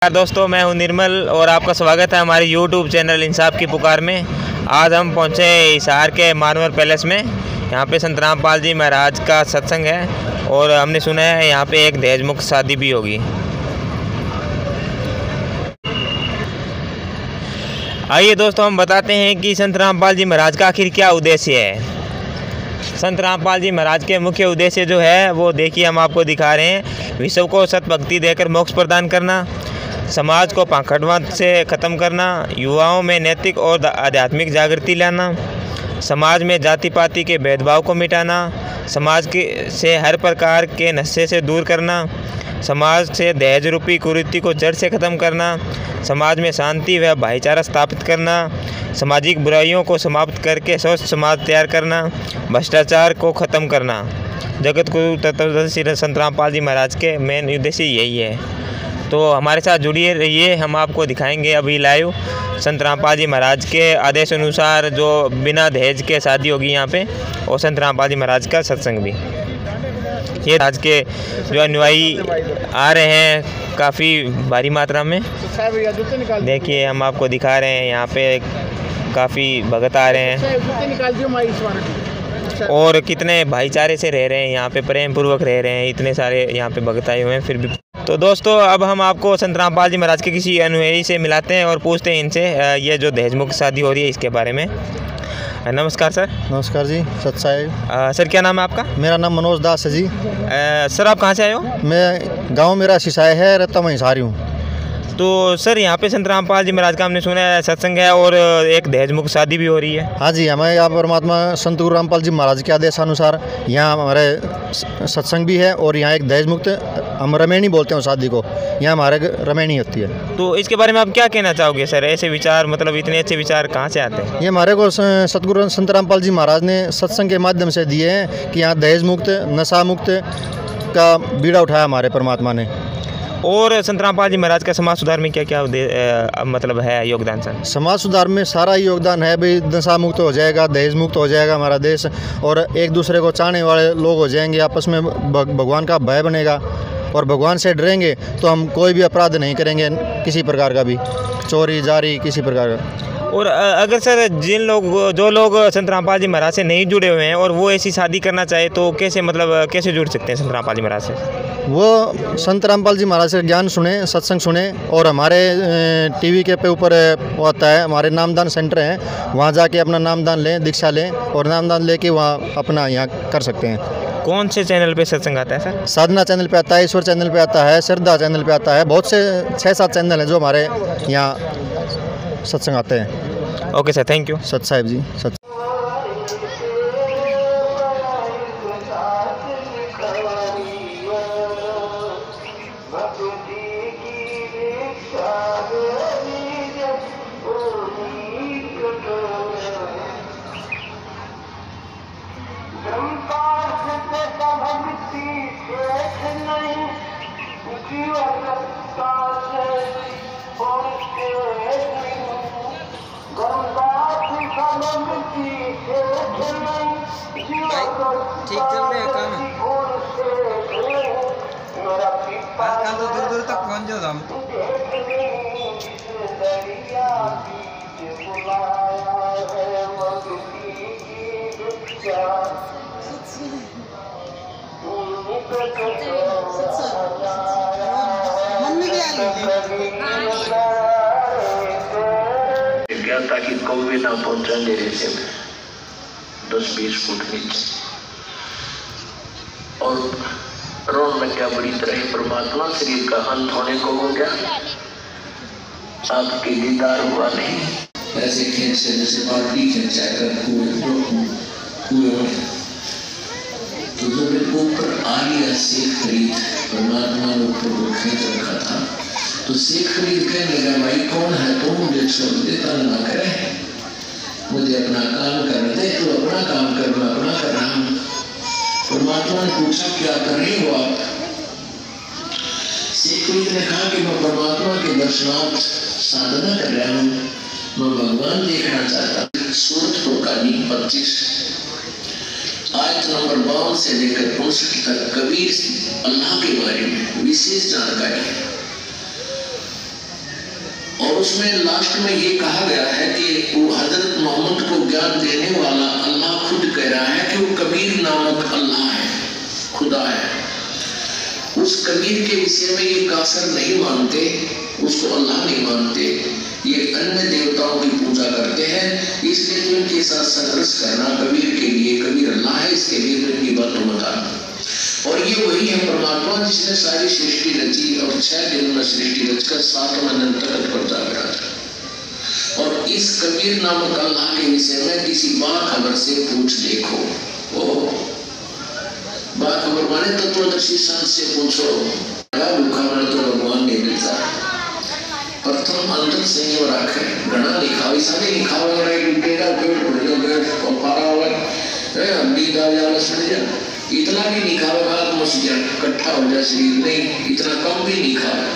दोस्तों, मैं हूं निर्मल और आपका स्वागत है हमारे YouTube चैनल इंसाफ की पुकार में। आज हम पहुंचे हिसार के मानवर पैलेस में। यहां पे संत रामपाल जी महाराज का सत्संग है और हमने सुना है यहां पे एक दहेज मुक्त शादी भी होगी। आइए दोस्तों, हम बताते हैं कि संत रामपाल जी महाराज का आखिर क्या उद्देश्य है। संत रामपाल जी महाराज के मुख्य उद्देश्य जो है वो देखिए हम आपको दिखा रहे हैं। विश्व को सतभक्ति देकर मोक्ष प्रदान करना, समाज को पाखंडवाद से ख़त्म करना, युवाओं में नैतिक और आध्यात्मिक जागृति लाना, समाज में जाति पाति के भेदभाव को मिटाना, समाज के से हर प्रकार के नशे से दूर करना, समाज से दहेज रूपी कुरीति को जड़ से ख़त्म करना, समाज में शांति व भाईचारा स्थापित करना, सामाजिक बुराइयों को समाप्त करके स्वस्थ समाज तैयार करना, भ्रष्टाचार को ख़त्म करना। जगत गुरु तत्वदर्शी संत रामपाल जी महाराज के मेन उद्देश्य यही है। तो हमारे साथ जुड़िए रहिए, हम आपको दिखाएंगे अभी लाइव संत रामपाल जी महाराज के आदेश अनुसार जो बिना दहेज के शादी होगी यहाँ पे, और संत रामपाल जी महाराज का सत्संग भी। ये आज के जो अनुयायी आ रहे हैं काफ़ी भारी मात्रा में, देखिए हम आपको दिखा रहे हैं यहाँ पे काफ़ी भगत आ रहे हैं और कितने भाईचारे से रह रहे हैं यहाँ पे, प्रेम पूर्वक रह रहे हैं। इतने सारे यहाँ पे भगत आए हुए हैं फिर भी। तो दोस्तों, अब हम आपको संत रामपाल जी महाराज के किसी अनुयायी से मिलाते हैं और पूछते हैं इनसे ये जो दहेज मुक्त शादी हो रही है इसके बारे में। नमस्कार सर। नमस्कार जी, सत साहिब। सर क्या नाम है आपका? मेरा नाम मनोज दास है जी। सर आप कहाँ से आए हो? मैं गांव मेरा सिसाई है, रहता मैं हिसारी हूँ। तो सर यहाँ पे संत रामपाल जी महाराज का हमने सुना है सत्संग है और एक दहेज मुक्त शादी भी हो रही है। हाँ जी, हमें यहाँ परमात्मा संत गुरु रामपाल जी महाराज के आदेशानुसार यहाँ हमारे सत्संग भी है और यहाँ एक दहेज मुक्त, हम रमेणी बोलते हैं शादी को, यहाँ हमारे रमेणी होती है। तो इसके बारे में आप क्या कहना चाहोगे सर? ऐसे विचार, मतलब इतने अच्छे विचार कहाँ से आते हैं? ये हमारे को सतगुरु संत रामपाल जी महाराज ने सत्संग के माध्यम से दिए हैं कि यहाँ दहेज मुक्त, नशा मुक्त का बीड़ा उठाया हमारे परमात्मा ने। और संत रामपाल जी महाराज का समाज सुधार में क्या क्या मतलब है योगदान सर? समाज सुधार में सारा योगदान है भाई। नशा मुक्त हो जाएगा, दहेज मुक्त हो जाएगा हमारा देश, और एक दूसरे को चाहने वाले लोग हो जाएंगे, आपस में भगवान का भय बनेगा और भगवान से डरेंगे तो हम कोई भी अपराध नहीं करेंगे, किसी प्रकार का भी, चोरी जारी किसी प्रकार का। और अगर सर जो लोग संत रामपाल जी महाराज से नहीं जुड़े हुए हैं और वो ऐसी शादी करना चाहे तो कैसे, मतलब कैसे जुड़ सकते हैं संत रामपाल जी महाराज से? वो संत रामपाल जी महाराज से ज्ञान सुने, सत्संग सुने, और हमारे टीवी के पे ऊपर वो आता है, हमारे नामदान सेंटर हैं, वहाँ जाके अपना नामदान लें, दीक्षा लें और नामदान लेके वहाँ अपना यहाँ कर सकते हैं। कौन से चैनल पे सत्संग आता है सर? साधना चैनल पे आता है, ईश्वर चैनल पे आता है, श्रद्धा चैनल पे आता है, बहुत से 6-7 चैनल हैं जो हमारे यहाँ सत्संग आते हैं। Okay sir, thank you. सत साहिब जी, सत। ठीक चल रहे हैं काम, आजकल तो दूर दूर तक पहुँच जाओ हम। ताकि कौवे ना पहुंचा मेरे से 10-20 फुट नीचे, और रोन में क्या बड़ी तरह परमात्मा शरीर का अंत होने को हो गया, आपके दीदार हुआ नहीं। ऐसे खींचे जैसे बाल्टी खींचा कर कुएं में, तो जो मेरे ऊपर आ गया शेख फरीद, परमात्मा ने ऊपर को खींच रखा था, तो शेख फरीद कहने लगा, भाई कौन है तो मुझे छोड़ दे, तंग ना करे, मुझे अपना काम करने दे, तो अपना काम कर, मैं अपना कर रहा हूँ। परमात्मा ने पूछा क्या कर रहे हो आप? शेख फरीद ने कहा कि मैं परमात्मा के दर्शनार्थ साधना कर रहा हूँ, मैं भगवान देखना चाहता हूँ। सूरत फुरकानी 25 आयत नंबर 52 से लेकर 65 तक कबीर अल्लाह के बारे में विशेष जानकारी है। और उसमें लास्ट में ये कहा गया है कि वो हजरत मोहम्मद को ज्ञान देने वाला अल्लाह खुद कह रहा है कि वो कबीर नामक अल्लाह है, खुदा है। उस कबीर के विषय में ये काफिर नहीं मानते, उसको अल्लाह नहीं मानते, ये अन्य देवताओं की पूजा करते हैं। इसलिए तो इनके साथ संघर्ष करना कबीर के लिए, कबीर अल्लाह है इसके लिए तो इनकी बात बताना। और ये वही है परमात्मा जिसने सारी सृष्टि रची और 6 दिन में सृष्टि रचकर 7वें दिन तक पर जा गया था। और इस कबीर नामक अल्लाह के विषय में किसी बाखबर से पूछ देखो। ओ बाखबर माने तत्वदर्शी संत से पूछो, भूखा मन तो भगवान नहीं मिलता। प्रथम अंतर संयम रखे, घना लिखावी सारे लिखावे एक बेटा पेड़ भरने गए और पारा हुआ है हड्डी दाल जाला सड़ जा, इतना भी नहीं खावेगा तो मसीहा इकट्ठा हो जाए शरीर, नहीं इतना कम भी नहीं खावे।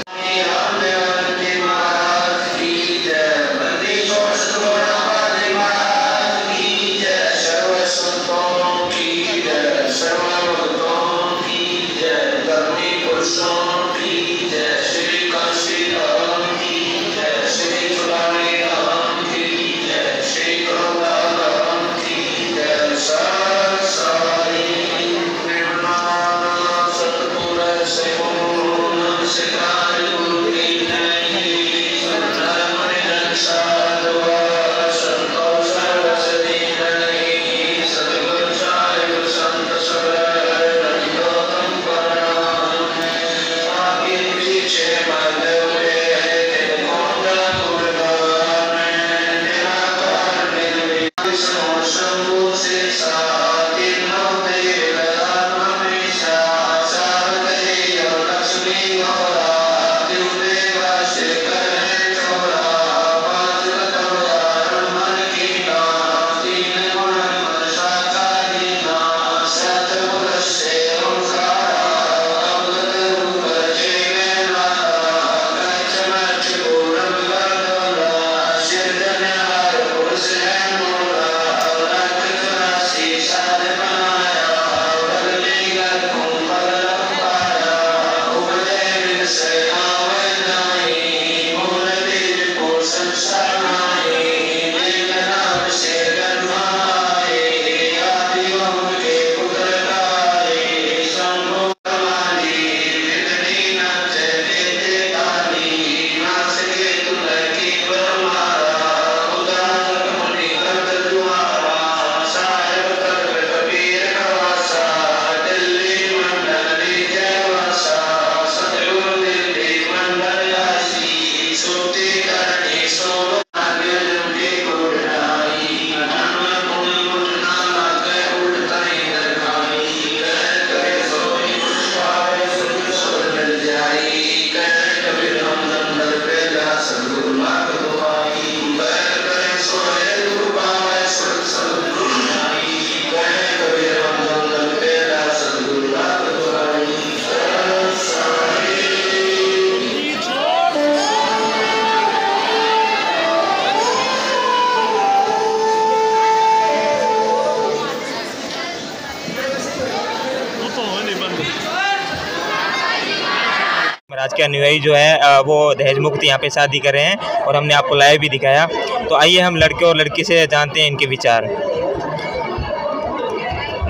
महाराज के अनुयायी जो है वो दहेज मुक्त यहाँ पे शादी कर रहे हैं और हमने आपको लाइव भी दिखाया। तो आइए हम लड़के और लड़की से जानते हैं इनके विचार।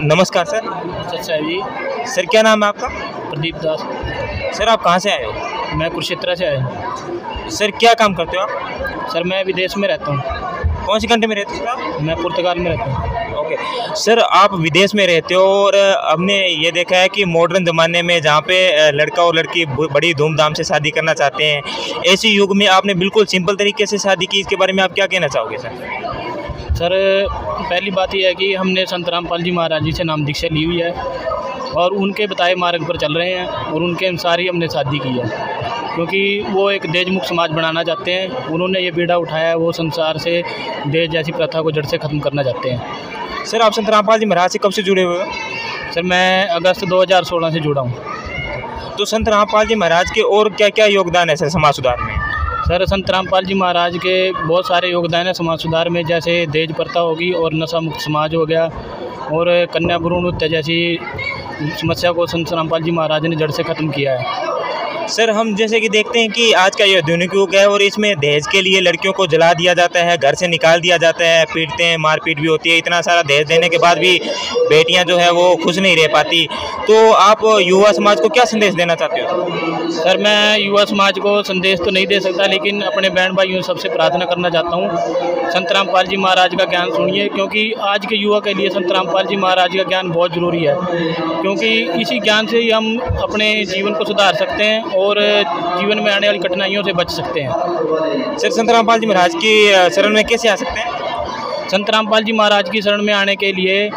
नमस्कार सर। अच्छा जी। सर क्या नाम है आपका? प्रदीप दास। सर आप कहाँ से आए हो? मैं कुरुक्षेत्र से आया हूँ। सर क्या काम करते हो आप? सर मैं विदेश में रहता हूँ। कौन सी कंट्री में रहते हो आप? मैं पुर्तगाल में रहता हूँ। ओके सर, आप विदेश में रहते हो और हमने ये देखा है कि मॉडर्न ज़माने में जहाँ पे लड़का और लड़की बड़ी धूमधाम से शादी करना चाहते हैं, ऐसे युग में आपने बिल्कुल सिंपल तरीके से शादी की, इसके बारे में आप क्या कहना चाहोगे सर? सर पहली बात यह है कि हमने संत रामपाल जी महाराज जी से नाम दीक्षा ली हुई है और उनके बताए मार्ग पर चल रहे हैं और उनके अनुसार ही हमने शादी की है, क्योंकि वो एक दहेज मुक्त समाज बनाना चाहते हैं। उन्होंने ये बीड़ा उठाया है, वो संसार से दहेज जैसी प्रथा को जड़ से ख़त्म करना चाहते हैं। सर आप संत रामपाल जी महाराज से कब से जुड़े हुए हो? सर मैं अगस्त 2016 से जुड़ा हूँ। तो संत रामपाल जी महाराज के और क्या क्या योगदान है सर समाज सुधार में? सर संत रामपाल जी महाराज के बहुत सारे योगदान है समाज सुधार में, जैसे दहेज प्रथा होगी और नशा मुक्त समाज हो गया और कन्या भ्रूण हत्या जैसी समस्या को संत रामपाल जी महाराज ने जड़ से ख़त्म किया है। सर हम जैसे कि देखते हैं कि आज का ये आधुनिक युग है और इसमें दहेज के लिए लड़कियों को जला दिया जाता है, घर से निकाल दिया जाता है, पीटते हैं, मारपीट भी होती है। इतना सारा दहेज देने के बाद भी बेटियां जो है वो खुश नहीं रह पाती। तो आप युवा समाज को क्या संदेश देना चाहते हो? सर मैं युवा समाज को संदेश तो नहीं दे सकता, लेकिन अपने बहन भाइयों सबसे प्रार्थना करना चाहता हूँ, संत रामपाल जी महाराज का ज्ञान सुनिए, क्योंकि आज के युवा के लिए संत रामपाल जी महाराज का ज्ञान बहुत ज़रूरी है, क्योंकि इसी ज्ञान से ही हम अपने जीवन को सुधार सकते हैं और जीवन में आने वाली कठिनाइयों से बच सकते हैं। सर संत रामपाल जी महाराज की शरण में कैसे आ सकते हैं? संत रामपाल जी महाराज की शरण में आने के लिए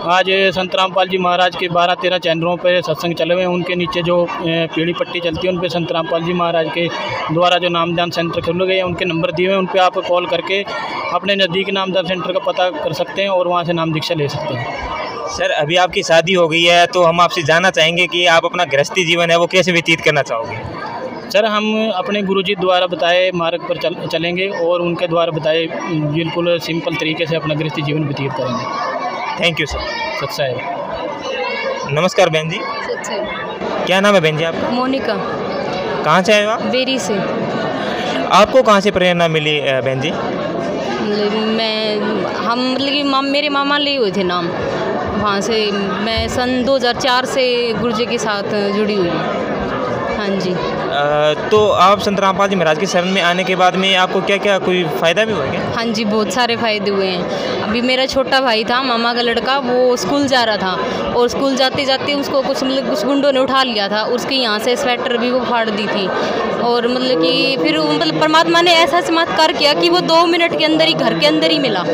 आज संत रामपाल जी महाराज के 12-13 चैनलों पर सत्संग चले हुए हैं। उनके नीचे जो पीढ़ी पट्टी चलती है उन पे संत रामपाल जी महाराज के द्वारा जो नामदान सेंटर खोले गए हैं उनके नंबर दिए हुए हैं, उन पे आप कॉल करके अपने नज़दीक नामदान सेंटर का पता कर सकते हैं और वहाँ से नाम दीक्षा ले सकते हैं। सर अभी आपकी शादी हो गई है तो हम आपसे जानना चाहेंगे कि आप अपना गृहस्थी जीवन है वो कैसे व्यतीत करना चाहोगे? सर हम अपने गुरुजी द्वारा बताए मार्ग पर चलेंगे और उनके द्वारा बताए बिल्कुल सिंपल तरीके से अपना गृहस्थी जीवन व्यतीत करेंगे। Thank you sir. सत साहिब। नमस्कार बहन जी। सत साहिब। क्या नाम है बहन जी आपका? मोनिका। कहाँ से आए हो आप? बेरी से। आपको कहाँ से प्रेरणा मिली बहन जी? मेरे मामा लिए हुए थे नाम, वहाँ से मैं सन 2004 से गुरुजी के साथ जुड़ी हुई हूँ। हाँ जी। तो आप संत रामपाल जी महाराज की शरण में आने के बाद में आपको क्या क्या कोई फ़ायदा भी हुआ क्या? हाँ जी, बहुत सारे फ़ायदे हुए हैं। अभी मेरा छोटा भाई था, मामा का लड़का, वो स्कूल जा रहा था और स्कूल जाते जाते उसको कुछ गुंडों ने उठा लिया था, उसके यहाँ से स्वेटर भी वो फाड़ दी थी और कि फिर परमात्मा ने ऐसा चमत्कार किया कि वो 2 मिनट के अंदर ही घर के अंदर ही मिला।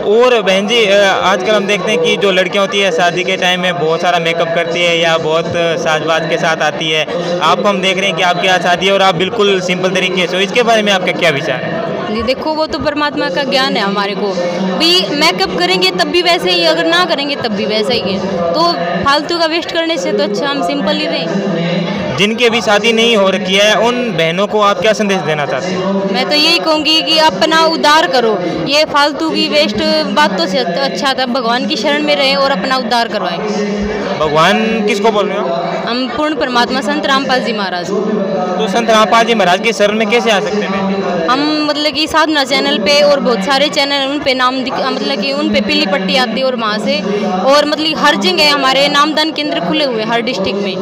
और बहन जी आजकल हम देखते हैं कि जो लड़कियां होती है शादी के टाइम में बहुत सारा मेकअप करती है या बहुत साजबाज के साथ आती है, आपको हम देख रहे हैं कि आपके यहाँ शादी है और आप बिल्कुल सिंपल तरीके से हो, इसके बारे में आपका क्या विचार है? जी देखो, वो तो परमात्मा का ज्ञान है हमारे को भी, मेकअप करेंगे तब भी वैसे ही, अगर ना करेंगे तब भी वैसा ही है, तो फालतू का वेस्ट करने से तो अच्छा हम सिंपल ही रहें। जिनकी अभी शादी नहीं हो रखी है उन बहनों को आप क्या संदेश देना चाहते हैं? मैं तो यही कहूँगी कि अपना उद्धार करो, ये फालतू की वेस्ट बातों से अच्छा था भगवान की शरण में रहें और अपना उद्धार करवाएं। भगवान किसको बोल रहे हो? हम पूर्ण परमात्मा संत रामपाल जी महाराज। तो संत रामपाल जी महाराज की शरण में कैसे आ सकते हैं? हम मतलब कि साधना चैनल पे और बहुत सारे चैनल उन पे नाम मतलब कि उन पे पीली पट्टी आती है और वहाँ से, और मतलब हर जगह हमारे नामदान केंद्र खुले हुए हर डिस्ट्रिक्ट में,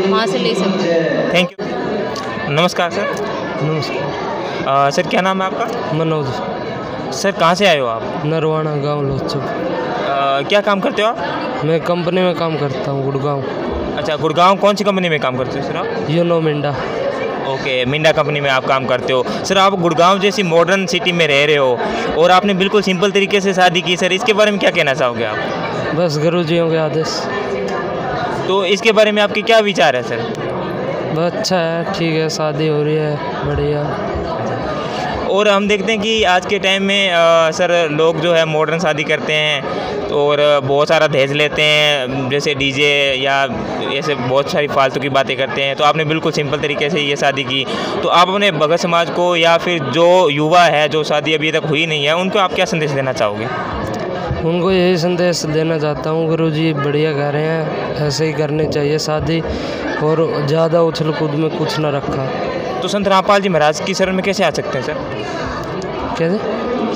वहाँ से ले सकते हैं। Thank you. नमस्कार सर। नमस्कार। सर क्या नाम है आपका? मनोज। सर कहाँ से आए हो आप? नरवाना गांव लोचप। क्या काम करते हो आप? मैं कंपनी में काम करता हूँ, गुड़गांव। अच्छा, गुड़गांव कौन सी कंपनी में काम करते हो सर आप? यूनो मिंडा। ओके, मिंडा कंपनी में आप काम करते हो। सर आप गुड़गांव जैसी मॉडर्न सिटी में रह रहे हो और आपने बिल्कुल सिंपल तरीके से शादी की, सर इसके बारे में क्या कहना चाहोगे आप? बस गुरुजियों के आदेश। तो इसके बारे में आपके क्या विचार है सर? बहुत अच्छा है, ठीक है, शादी हो रही है, बढ़िया। और हम देखते हैं कि आज के टाइम में सर लोग जो है मॉडर्न शादी करते हैं और बहुत सारा दहेज लेते हैं, जैसे डीजे या ऐसे बहुत सारी फालतू की बातें करते हैं। तो आपने बिल्कुल सिंपल तरीके से ये शादी की, तो आप अपने भगत समाज को या फिर जो युवा है जो शादी अभी तक हुई नहीं है उनको आप क्या संदेश देना चाहोगे? उनको यही संदेश देना चाहता हूँ, गुरुजी बढ़िया कह रहे हैं, ऐसे ही करनी चाहिए शादी, और ज़्यादा उछल कूद में कुछ ना रखा। तो संत रामपाल जी महाराज की शरण में कैसे आ सकते हैं सर? कैसे?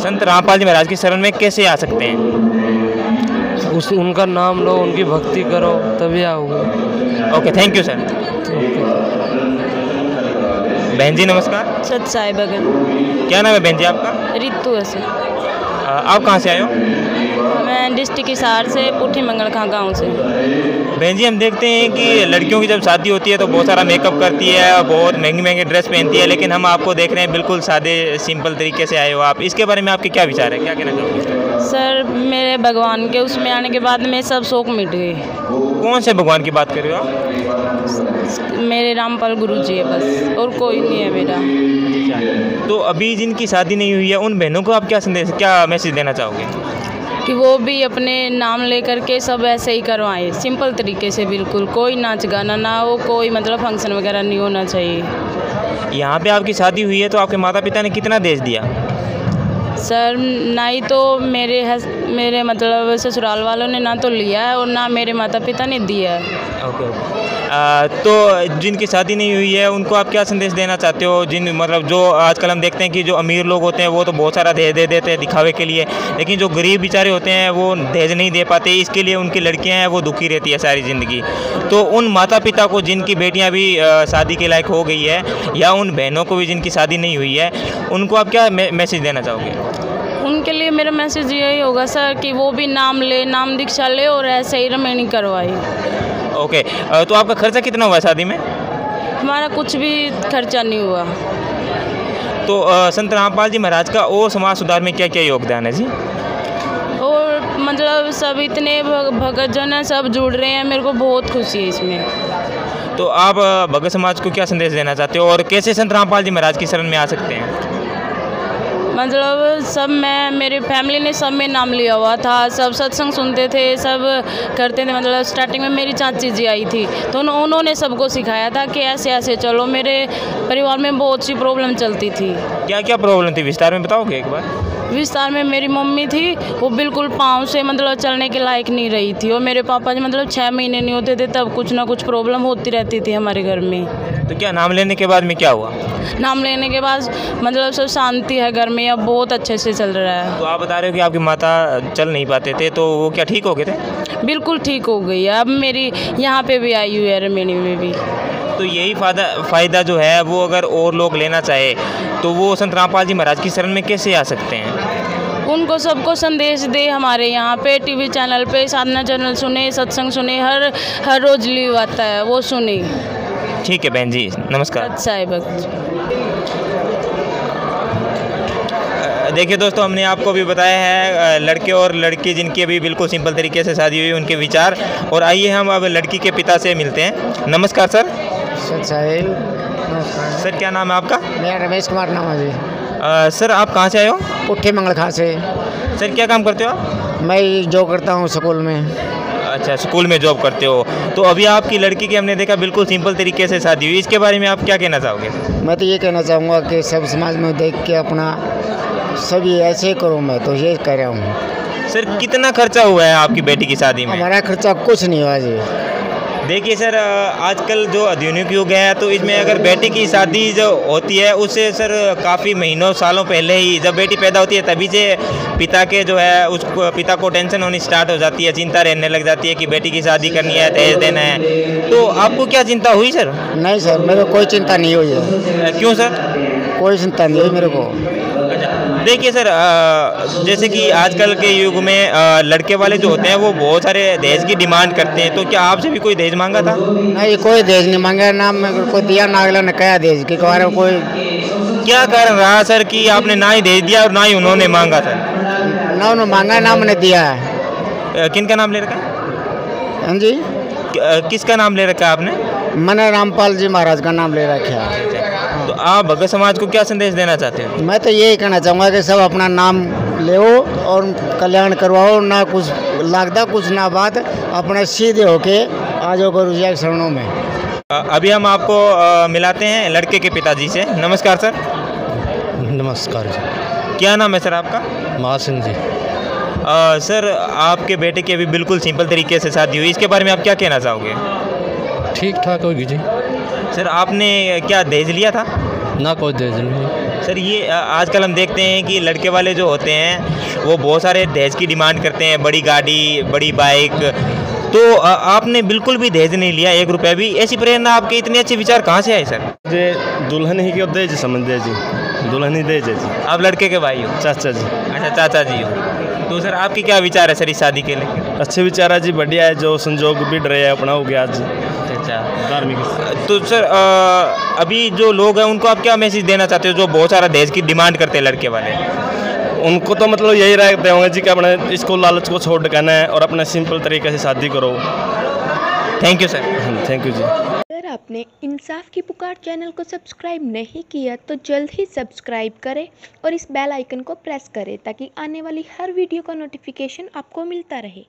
संत रामपाल जी महाराज की शरण में कैसे आ सकते हैं? उनका नाम लो, उनकी भक्ति करो, तभी आओगे। Okay, thank you sir. बहन जी नमस्कार। सत साहिब बगन। क्या नाम है बहन जी आपका? रितु है सर। आप कहाँ से आए हो? मैं डिस्ट्रिक्ट हिसार से पुठी मंगल खां गाँव से। बहन जी हम देखते हैं कि लड़कियों की जब शादी होती है तो बहुत सारा मेकअप करती है, बहुत महंगी महंगी ड्रेस पहनती है, लेकिन हम आपको देख रहे हैं बिल्कुल सादे सिंपल तरीके से आए हो आप, इसके बारे में आपके क्या विचार है, क्या कहना चाहोगे? सर मेरे भगवान के उसमें आने के बाद में सब शौक मिट गए। कौन से भगवान की बात कर रहे हो आप? मेरे रामपाल गुरु जी है बस, और कोई नहीं है मेरा। तो अभी जिनकी शादी नहीं हुई है उन बहनों को आप क्या संदेश, क्या मैसेज देना चाहोगे? कि वो भी अपने नाम लेकर के सब ऐसे ही करवाएं, सिंपल तरीके से, बिल्कुल कोई नाच गाना ना हो, कोई मतलब फंक्शन वगैरह नहीं होना चाहिए। यहाँ पे आपकी शादी हुई है तो आपके माता पिता ने कितना दहेज दिया? सर नहीं तो मेरे मेरे मतलब ससुराल वालों ने ना तो लिया है और ना मेरे माता पिता ने दिया है। Okay okay. तो जिनकी शादी नहीं हुई है उनको आप क्या संदेश देना चाहते हो? जिन मतलब जो आजकल हम देखते हैं कि जो अमीर लोग होते हैं वो तो बहुत सारा दहेज दे देते हैं दिखावे के लिए, लेकिन जो गरीब बेचारे होते हैं वो दहेज नहीं दे पाते, इसके लिए उनकी लड़कियां हैं वो दुखी रहती है सारी ज़िंदगी। तो उन माता पिता को जिनकी बेटियां भी शादी के लायक हो गई है, या उन बहनों को भी जिनकी शादी नहीं हुई है, उनको आप क्या मैसेज देना चाहोगे? उनके लिए मेरा मैसेज यही होगा सर कि वो भी नाम ले, नाम दीक्षा ले और ऐसे ही रमेनी करवाई। ओके। तो आपका खर्चा कितना हुआ शादी में? हमारा कुछ भी खर्चा नहीं हुआ। तो संत रामपाल जी महाराज का और समाज सुधार में क्या क्या योगदान है जी? और मतलब सब इतने भगत जन हैं, सब जुड़ रहे हैं, मेरे को बहुत खुशी है इसमें। तो आप भगत समाज को क्या संदेश देना चाहते हो और कैसे संत रामपाल जी महाराज की शरण में आ सकते हैं? मतलब सब मेरे फैमिली ने सब में नाम लिया हुआ था, सब सत्संग सुनते थे, सब करते थे। मतलब स्टार्टिंग में मेरी चाची जी आई थी तो उन्होंने सबको सिखाया था कि ऐसे ऐसे चलो। मेरे परिवार में बहुत सी प्रॉब्लम चलती थी। क्या क्या प्रॉब्लम थी, विस्तार में बताओगे एक बार? विस्तार में मेरी मम्मी थी, वो बिल्कुल पाँव से मतलब चलने के लायक नहीं रही थी, और मेरे पापा जी मतलब 6 महीने नहीं होते थे तब कुछ ना कुछ प्रॉब्लम होती रहती थी हमारे घर में। तो क्या नाम लेने के बाद में क्या हुआ? नाम लेने के बाद मतलब सब शांति है घर में, अब बहुत अच्छे से चल रहा है। तो आप बता रहे हो कि आपकी माता चल नहीं पाते थे, तो वो क्या ठीक हो गए थे? बिल्कुल ठीक हो गई है, अब मेरी यहाँ पे भी आई हुई है, रमेनी में भी। तो यही फ़ायदा जो है वो अगर और लोग लेना चाहे तो वो संत रामपाल जी महाराज की शरण में कैसे आ सकते हैं? उनको सबको संदेश दे, हमारे यहाँ पे टीवी चैनल पे साधना चैनल सुने, सत्संग सुने, हर रोज लिव आता है वो सुने। ठीक है बहन जी, नमस्कार। अच्छा है भक्त। देखिए दोस्तों, हमने आपको भी बताया है लड़के और लड़की जिनकी अभी बिल्कुल सिंपल तरीके से शादी हुई उनके विचार। और आइए हम अब लड़की के पिता से मिलते हैं। नमस्कार सर। सर क्या नाम है आपका? मेरा रमेश कुमार नाम है जी। सर आप कहाँ से आए हो? पुट्ठे मंगलखा से। सर क्या काम करते हो आप? मैं जॉब करता हूँ स्कूल में। अच्छा, स्कूल में जॉब करते हो। तो अभी आपकी लड़की की हमने देखा बिल्कुल सिंपल तरीके से शादी हुई, इसके बारे में आप क्या कहना चाहोगे? मैं तो ये कहना चाहूँगा कि सब समाज में देख के अपना सभी ऐसे करो, मैं तो ये कह रहा हूँ। सर कितना खर्चा हुआ है आपकी बेटी की शादी में? हमारा खर्चा कुछ नहीं हुआ जी। देखिए सर, आजकल जो आधुनिक युग है तो इसमें अगर बेटी की शादी जो होती है उससे सर काफ़ी महीनों सालों पहले ही जब बेटी पैदा होती है तभी से पिता के जो है उस पिता को टेंशन होनी स्टार्ट हो जाती है, चिंता रहने लग जाती है कि बेटी की शादी करनी है, दहेज देना है। तो आपको क्या चिंता हुई सर? नहीं सर, मेरे को कोई चिंता नहीं हुई है। क्यों सर? कोई चिंता नहीं हुई मेरे को। देखिए सर, जैसे कि आजकल के युग में लड़के वाले जो होते हैं वो बहुत सारे दहेज की डिमांड करते हैं, तो क्या आपसे भी कोई दहेज मांगा था? नहीं, कोई दहेज नहीं मांगा, ना मेरे को दिया ना अगला ने कहा दहेज के बारे में। कोई क्या कारण रहा सर कि आपने ना ही दहेज दिया और ना ही उन्होंने मांगा था? ना उन्होंने मांगा, ना मैंने दिया है। किनका नाम ले रखा? हाँ जी, किसका नाम ले रखा आपने? मैंने रामपाल जी महाराज का नाम ले रखा। तो आप भगत समाज को क्या संदेश देना चाहते हो? मैं तो यही कहना चाहूँगा कि सब अपना नाम ले और कल्याण करवाओ, ना कुछ लागदा कुछ ना बात, अपने सीधे होके आ जाओ गुरु जी के शरणों में। अभी हम आपको मिलाते हैं लड़के के पिताजी से। नमस्कार सर। नमस्कार जी। क्या नाम है सर आपका? महासिंह जी। सर आपके बेटे की अभी बिल्कुल सिंपल तरीके से शादी हुई, इसके बारे में आप क्या कहना चाहोगे? ठीक ठाक होगी जी। सर आपने क्या दहेज लिया था? ना कोई दहेज नहीं। सर ये आजकल हम देखते हैं कि लड़के वाले जो होते हैं वो बहुत सारे दहेज की डिमांड करते हैं, बड़ी गाड़ी, बड़ी बाइक। तो आपने बिल्कुल भी दहेज नहीं लिया, 1 रुपया भी। ऐसी प्रेरणा, आपके इतने अच्छे विचार कहाँ से आए सर? जे दुल्हन ही क्यों दहेज समझते जी, दुल्हन ही दहेज है जी। आप लड़के के भाई हो? चाचा जी। अच्छा, चाचा जी हो। तो सर आपके क्या विचार है सर इस शादी के लिए? अच्छे विचार है जी, बढ़िया है, जो संजोग भी रहे हैं अपना हो गया आज। अच्छा, धार्मिक। तो सर अभी जो लोग हैं उनको आप क्या मैसेज देना चाहते हो जो बहुत सारा दहेज की डिमांड करते हैं लड़के वाले? उनको तो मतलब यही राय देंगे जी कि अपने इसको लालच को छोड़ देना है और अपने सिंपल तरीके से शादी करो। Thank you sir. Thank you ji. अगर आपने इंसाफ की पुकार चैनल को सब्सक्राइब नहीं किया तो जल्द ही सब्सक्राइब करें और इस बेल आइकन को प्रेस करें ताकि आने वाली हर वीडियो का नोटिफिकेशन आपको मिलता रहे।